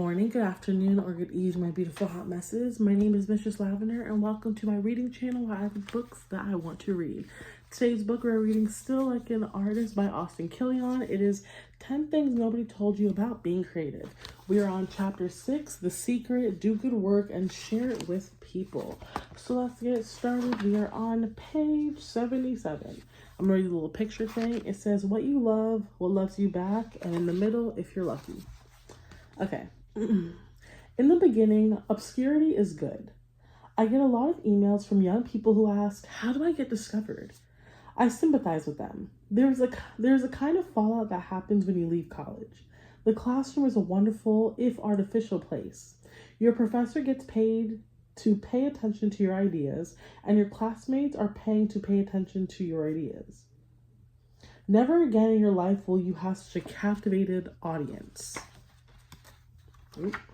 Morning, good afternoon, or good evening, my beautiful hot messes. My name is Mistress Lavender, and welcome to my reading channel where I have books that I want to read. Today's book we're reading Still Like an Artist by Kleon. It is 10 Things Nobody Told You About Being Creative. We are on chapter 6, The Secret, Do Good Work, and Share It with People. So let's get started. We are on page 77. I'm going to read a little picture thing. It says, what you love, what loves you back, and in the middle, if you're lucky. Okay. In the beginning, obscurity is good. I get a lot of emails from young people who ask, how do I get discovered? I sympathize with them. There's a kind of fallout that happens when you leave college. The classroom is a wonderful, if artificial, place. Your professor gets paid to pay attention to your ideas, and your classmates are paying to pay attention to your ideas. Never again in your life will you have such a captivated audience. Hold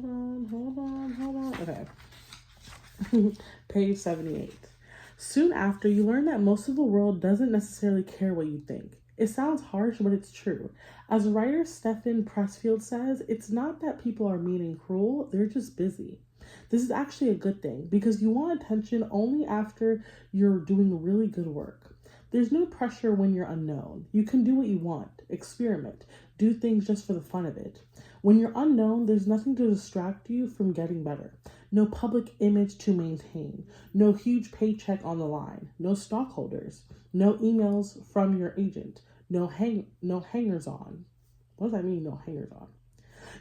on. Okay. Page 78. Soon after, you learn that most of the world doesn't necessarily care what you think. It sounds harsh, but it's true. As writer Stephen Pressfield says, it's not that people are mean and cruel, they're just busy. This is actually a good thing, because you want attention only after you're doing really good work. There's no pressure when you're unknown. You can do what you want, experiment, do things just for the fun of it. When you're unknown, there's nothing to distract you from getting better. No public image to maintain. No huge paycheck on the line. No stockholders. No emails from your agent. No hangers on. What does that mean, no hangers on?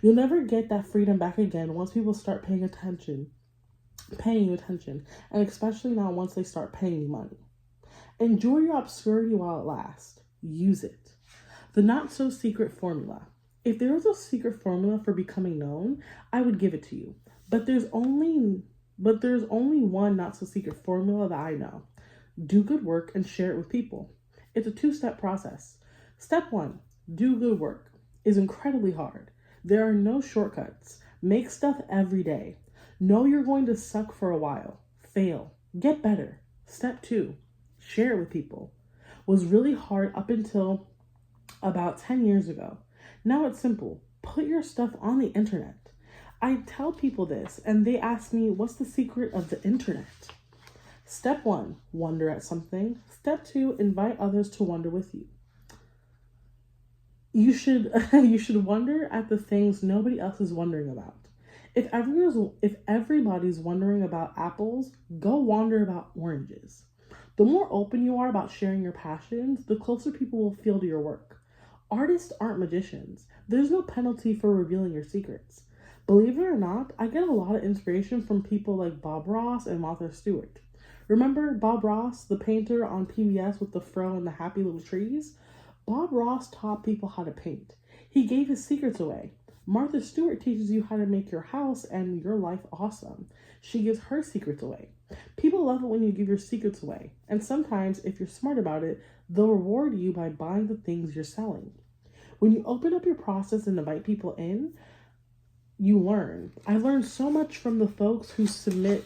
You'll never get that freedom back again once people start paying you attention, and especially not once they start paying you money. Enjoy your obscurity while it lasts. Use it. The not-so-secret formula. If there was a secret formula for becoming known, I would give it to you. But there's only one not-so-secret formula that I know. Do good work and share it with people. It's a two-step process. Step 1, do good work, is incredibly hard. There are no shortcuts. Make stuff every day. Know you're going to suck for a while. Fail. Get better. Step 2, share it with people. Was really hard up until about 10 years ago. Now it's simple. Put your stuff on the internet. I tell people this and they ask me, what's the secret of the internet? Step 1, wonder at something. Step 2, invite others to wonder with you. You should wonder at the things nobody else is wondering about. If everybody's wondering about apples, go wonder about oranges. The more open you are about sharing your passions, the closer people will feel to your work. Artists aren't magicians. There's no penalty for revealing your secrets. Believe it or not, I get a lot of inspiration from people like Bob Ross and Martha Stewart. Remember Bob Ross, the painter on PBS with the fro and the happy little trees? Bob Ross taught people how to paint. He gave his secrets away. Martha Stewart teaches you how to make your house and your life awesome. She gives her secrets away. People love it when you give your secrets away, and sometimes, if you're smart about it, they'll reward you by buying the things you're selling. When you open up your process and invite people in, you learn. I learned so much from the folks who submit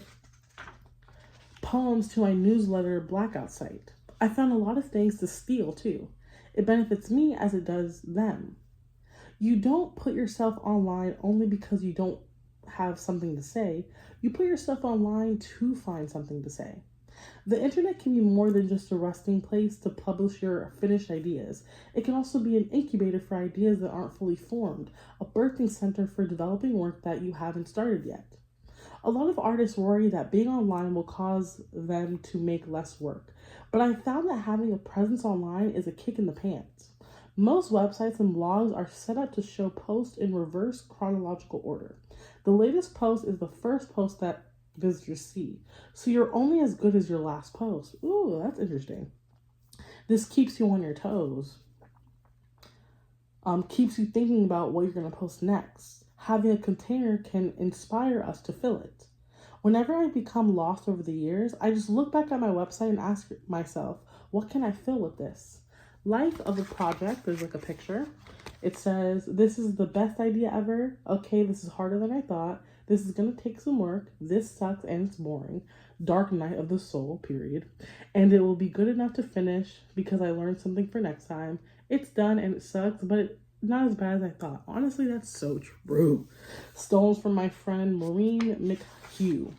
poems to my newsletter blackout site. I found a lot of things to steal, too. It benefits me as it does them. You don't put yourself online only because you don't have something to say. You put yourself online to find something to say. The internet can be more than just a resting place to publish your finished ideas. It can also be an incubator for ideas that aren't fully formed, a birthing center for developing work that you haven't started yet. A lot of artists worry that being online will cause them to make less work, but I found that having a presence online is a kick in the pants. Most websites and blogs are set up to show posts in reverse chronological order. The latest post is the first post that visitors see, so you're only as good as your last post. Ooh, that's interesting. This keeps you on your toes. Keeps you thinking about what you're going to post next. Having a container can inspire us to fill it. Whenever I become lost over the years, I just look back at my website and ask myself, what can I fill with this? Life of a project, there's like a picture. It says, this is the best idea ever. Okay, this is harder than I thought. This is going to take some work. This sucks and it's boring. Dark night of the soul, period. And it will be good enough to finish because I learned something for next time. It's done and it sucks, but it's not as bad as I thought. Honestly, that's so true. Stones from my friend Maureen McHugh.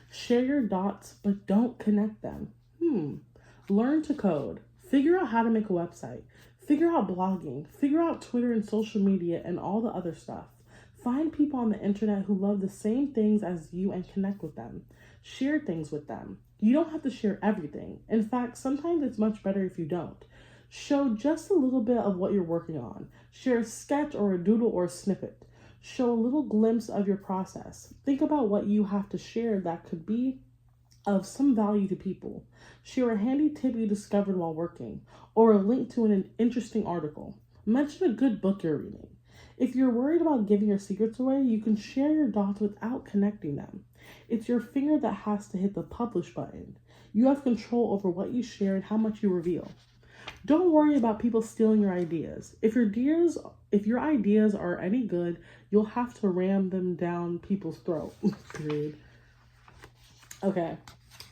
Share your dots, but don't connect them. Learn to code. Figure out how to make a website. Figure out blogging. Figure out Twitter and social media and all the other stuff. Find people on the internet who love the same things as you and connect with them. Share things with them. You don't have to share everything. In fact, sometimes it's much better if you don't. Show just a little bit of what you're working on. Share a sketch or a doodle or a snippet. Show a little glimpse of your process. Think about what you have to share that could be of some value to people. Share a handy tip you discovered while working, or a link to an interesting article. Mention a good book you're reading. If you're worried about giving your secrets away, you can share your dots without connecting them. It's your finger that has to hit the publish button. You have control over what you share and how much you reveal. Don't worry about people stealing your ideas. If your ideas are any good, you'll have to ram them down people's throat. Period. Okay,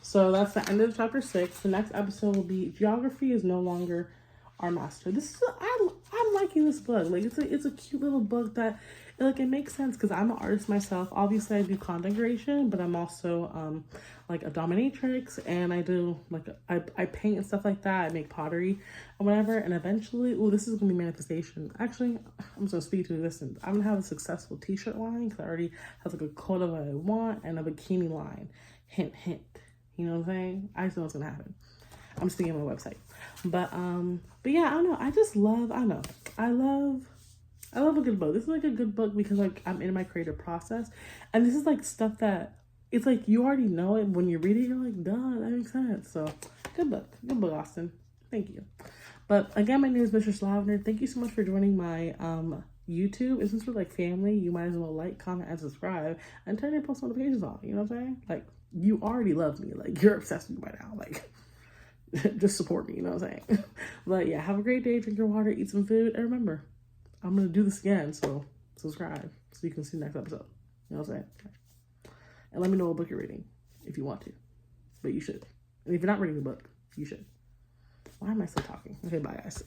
so that's the end of chapter 6. The next episode will be Geography is no longer our master. I'm liking this book. Like it's a cute little book that it makes sense because I'm an artist myself. Obviously I do content creation, but I'm also like a dominatrix, and I do I paint and stuff like that. I make pottery and whatever, and eventually this is gonna be manifestation. Actually, I'm just gonna speak to existence. I'm gonna have a successful t-shirt line because I already have like a coat of what I want and a bikini line. Hint hint. You know what I'm saying? I just know what's gonna happen. I'm just thinking of my website. But yeah, I don't know. I love a good book. This is like a good book because like I'm in my creative process. And this is like stuff that it's like you already know it. When you read it, you're like, duh, that makes sense. So good book. Good book, Austin. Thank you. But again, my name is Mistress Lavender. Thank you so much for joining my YouTube. And since we're like family, you might as well like, comment, and subscribe and turn your post notifications on. You know what I'm saying? Like, you already love me. Like, you're obsessed with me by now. Like, just support me, you know what I'm saying? But yeah, have a great day, drink your water, eat some food, and remember, I'm gonna do this again, so subscribe so you can see the next episode. You know what I'm saying? Okay. And let me know what book you're reading if you want to. But you should. And if you're not reading a book, you should. Why am I still talking? Okay, bye guys.